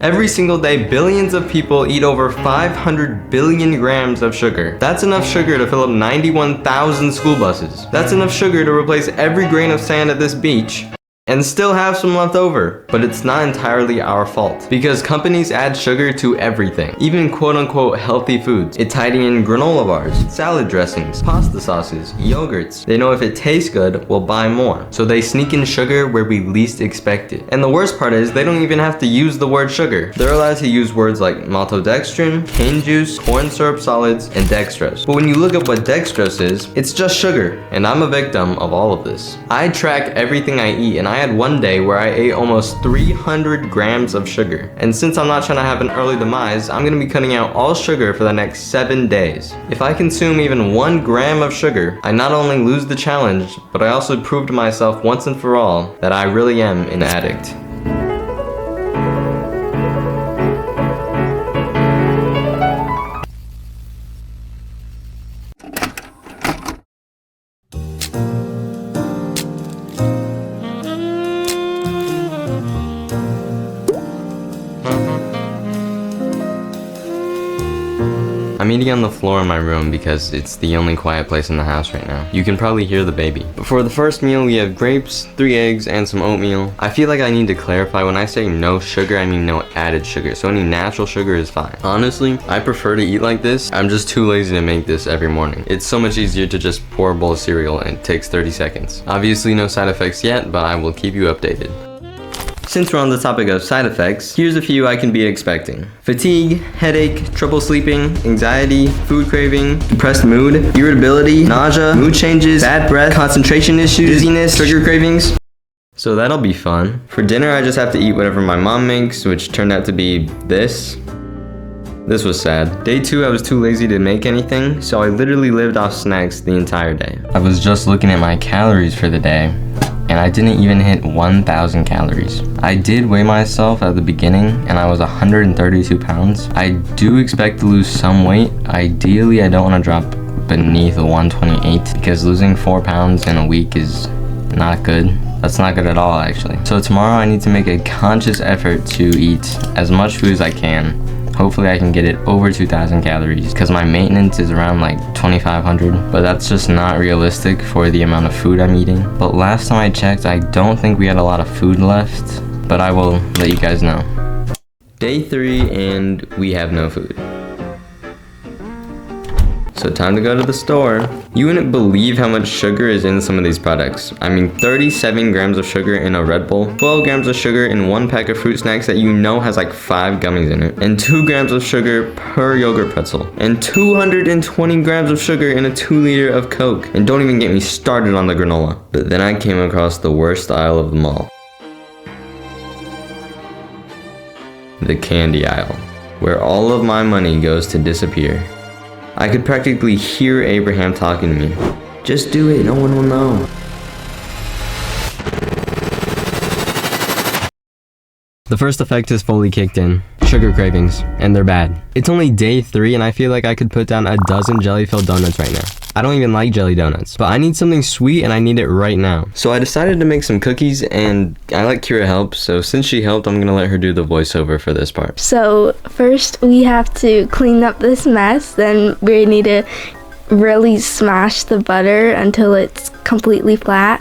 Every single day, billions of people eat over 500 billion grams of sugar. That's enough sugar to fill up 91,000 school buses. That's enough sugar to replace every grain of sand at this beach. And still have some left over. But it's not entirely our fault, because companies add sugar to everything, even quote-unquote healthy foods. It's hiding in granola bars, salad dressings, pasta sauces, yogurts. They know if it tastes good, we'll buy more. So they sneak in sugar where we least expect it. And the worst part is, they don't even have to use the word sugar. They're allowed to use words like maltodextrin, cane juice, corn syrup solids, and dextrose. But when you look up what dextrose is, it's just sugar. And I'm a victim of all of this. I track everything I eat, and I had one day where I ate almost 300 grams of sugar. And since I'm not trying to have an early demise, I'm gonna be cutting out all sugar for the next 7 days. If I consume even 1 gram of sugar, I not only lose the challenge, but I also prove to myself once and for all that I really am an addict. I'm eating on the floor in my room because it's the only quiet place in the house right now. You can probably hear the baby. But for the first meal, we have grapes, 3 eggs, and some oatmeal. I feel like I need to clarify, when I say no sugar, I mean no added sugar. So any natural sugar is fine. Honestly, I prefer to eat like this. I'm just too lazy to make this every morning. It's so much easier to just pour a bowl of cereal, and it takes 30 seconds. Obviously no side effects yet, but I will keep you updated. Since we're on the topic of side effects, here's a few I can be expecting. Fatigue, headache, trouble sleeping, anxiety, food craving, depressed mood, irritability, nausea, mood changes, bad breath, concentration issues, dizziness, sugar cravings. So that'll be fun. For dinner, I just have to eat whatever my mom makes, which turned out to be this. This was sad. Day 2, I was too lazy to make anything, so I literally lived off snacks the entire day. I was just looking at my calories for the day, and I didn't even hit 1,000 calories. I did weigh myself at the beginning, and I was 132 pounds. I do expect to lose some weight. Ideally, I don't want to drop beneath 128, because losing 4 pounds in a week is not good. That's not good at all, actually. So tomorrow I need to make a conscious effort to eat as much food as I can. Hopefully I can get it over 2,000 calories, because my maintenance is around like 2,500, but that's just not realistic for the amount of food I'm eating. But last time I checked, I don't think we had a lot of food left, but I will let you guys know. Day 3, and we have no food. So time to go to the store. You wouldn't believe how much sugar is in some of these products. I mean, 37 grams of sugar in a Red Bull, 12 grams of sugar in 1 pack of fruit snacks that you know has like 5 gummies in it, and 2 grams of sugar per yogurt pretzel, and 220 grams of sugar in a 2 liter of Coke. And don't even get me started on the granola. But then I came across the worst aisle of them all. The candy aisle, where all of my money goes to disappear. I could practically hear Abraham talking to me. Just do it, no one will know. The first effect is fully kicked in. Sugar cravings, and they're bad. It's only day 3 and I feel like I could put down a dozen jelly-filled donuts right now. I don't even like jelly donuts, but I need something sweet and I need it right now. So I decided to make some cookies, and I let Kira help, so since she helped, I'm gonna let her do the voiceover for this part. So first we have to clean up this mess, then we need to really smash the butter until it's completely flat.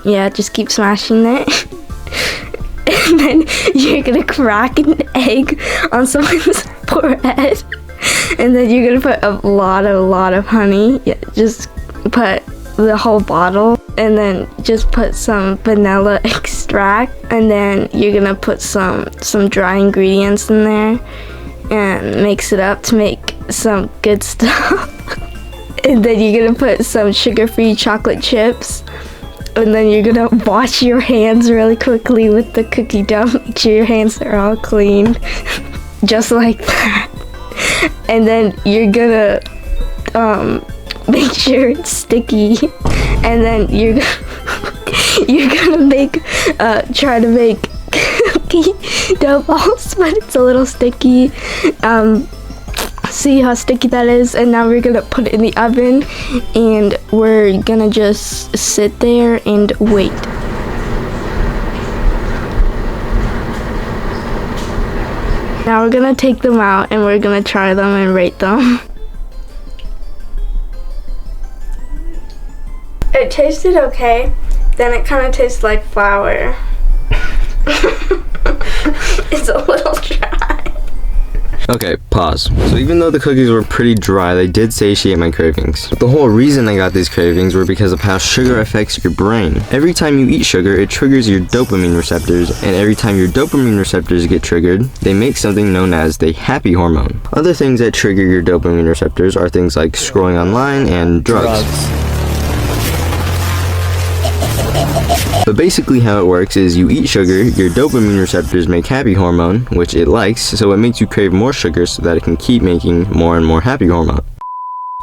Yeah, just keep smashing it. And then you're gonna crack an egg on someone's forehead. And then you're gonna put a lot of honey. Yeah, just put the whole bottle, and then just put some vanilla extract, and then you're gonna put some dry ingredients in there and mix it up to make some good stuff. And then you're gonna put some sugar-free chocolate chips, and then you're gonna wash your hands really quickly with the cookie dough. Make sure your hands are all clean. Just like that. And then you're gonna make sure it's sticky, and then you're gonna try to make cookie dough balls, but it's a little sticky. See how sticky that is, and now we're gonna put it in the oven, and we're gonna just sit there and wait. Now we're gonna take them out and we're gonna try them and rate them. It tasted okay, then it kind of tastes like flour. It's a little dry. Okay, pause. So even though the cookies were pretty dry, they did satiate my cravings. But the whole reason I got these cravings were because of how sugar affects your brain. Every time you eat sugar, it triggers your dopamine receptors, and every time your dopamine receptors get triggered, they make something known as the happy hormone. Other things that trigger your dopamine receptors are things like scrolling online and drugs. But basically how it works is you eat sugar, your dopamine receptors make happy hormone, which it likes, so it makes you crave more sugar so that it can keep making more and more happy hormone.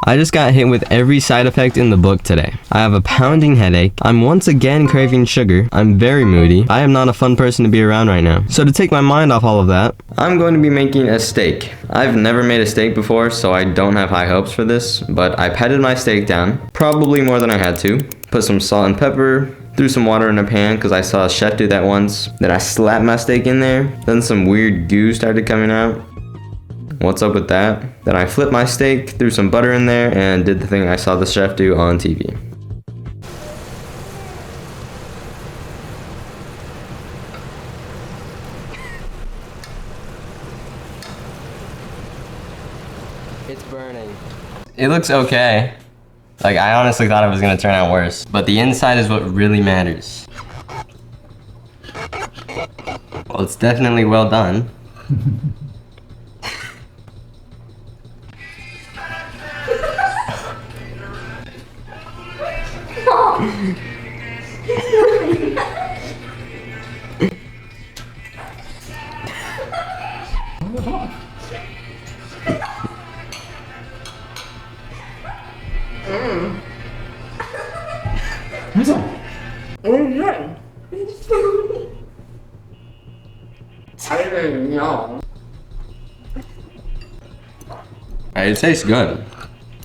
I just got hit with every side effect in the book today. I have a pounding headache, I'm once again craving sugar, I'm very moody, I am not a fun person to be around right now. So to take my mind off all of that, I'm going to be making a steak. I've never made a steak before, so I don't have high hopes for this, but I patted my steak down, probably more than I had to, put some salt and pepper, threw some water in a pan because I saw a chef do that once. Then I slapped my steak in there. Then some weird goo started coming out. What's up with that? Then I flipped my steak, threw some butter in there, and did the thing I saw the chef do on TV. It's burning. It looks okay. Like, I honestly thought it was gonna turn out worse. But the inside is what really matters. Well, it's definitely well done. It tastes good.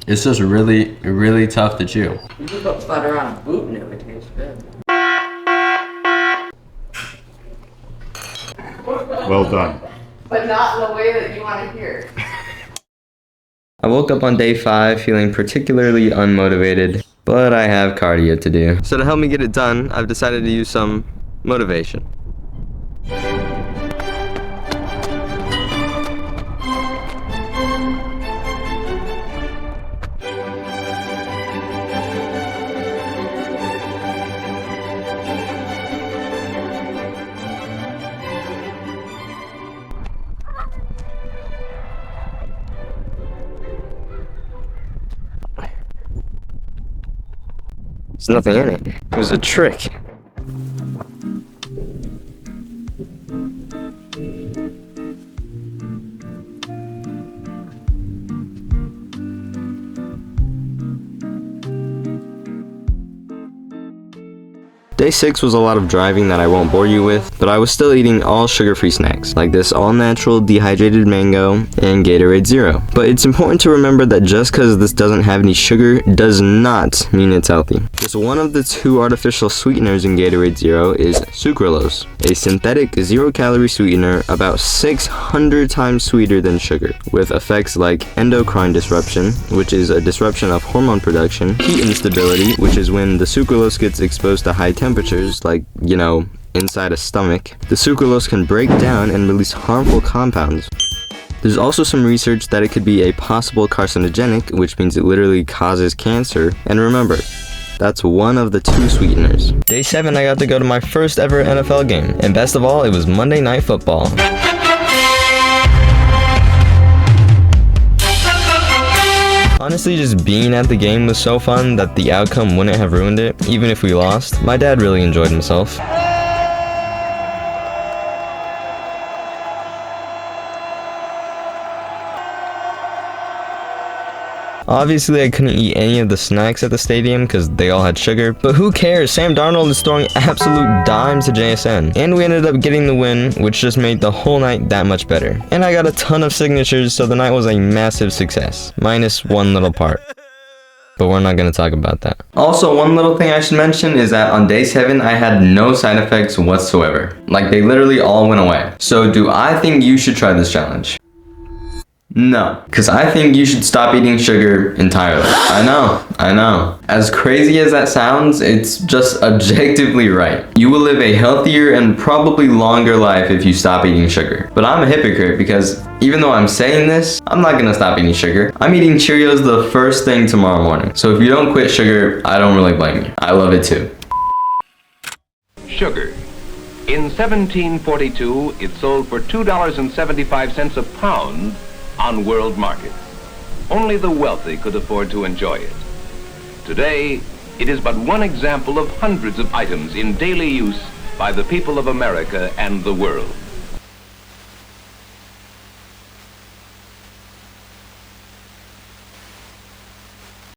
It's just really, really tough to chew. You can put butter on boot and it would taste good. Well done. But not in the way that you want to hear. I woke up on day 5 feeling particularly unmotivated, but I have cardio to do. So to help me get it done, I've decided to use some motivation. There's nothing in it. It was a trick. Day 6 was a lot of driving that I won't bore you with, but I was still eating all sugar-free snacks, like this all-natural dehydrated mango and Gatorade Zero. But it's important to remember that just because this doesn't have any sugar does not mean it's healthy. Just one of the 2 artificial sweeteners in Gatorade Zero is sucralose, a synthetic zero-calorie sweetener about 600 times sweeter than sugar, with effects like endocrine disruption, which is a disruption of hormone production, heat instability, which is when the sucralose gets exposed to high temperatures, like, you know, inside a stomach. The sucralose can break down and release harmful compounds. There's also some research that it could be a possible carcinogenic, which means it literally causes cancer. And remember, that's one of the 2 sweeteners. Day 7, I got to go to my first ever NFL game. And best of all, it was Monday Night Football. Honestly, just being at the game was so fun that the outcome wouldn't have ruined it, even if we lost. My dad really enjoyed himself. Obviously, I couldn't eat any of the snacks at the stadium because they all had sugar, but who cares? Sam Darnold is throwing absolute dimes to JSN. And we ended up getting the win, which just made the whole night that much better. And I got a ton of signatures, so the night was a massive success, minus one little part. But we're not gonna talk about that. Also, one little thing I should mention is that on day 7, I had no side effects whatsoever. Like, they literally all went away. So do I think you should try this challenge? No, because I think you should stop eating sugar entirely. I know. As crazy as that sounds, it's just objectively right. You will live a healthier and probably longer life if you stop eating sugar. But I'm a hypocrite because even though I'm saying this, I'm not gonna stop eating sugar. I'm eating Cheerios the first thing tomorrow morning. So if you don't quit sugar, I don't really blame you. I love it too. Sugar. In 1742, it sold for $2.75 a pound on world markets. Only the wealthy could afford to enjoy it. Today, it is but one example of hundreds of items in daily use by the people of America and the world.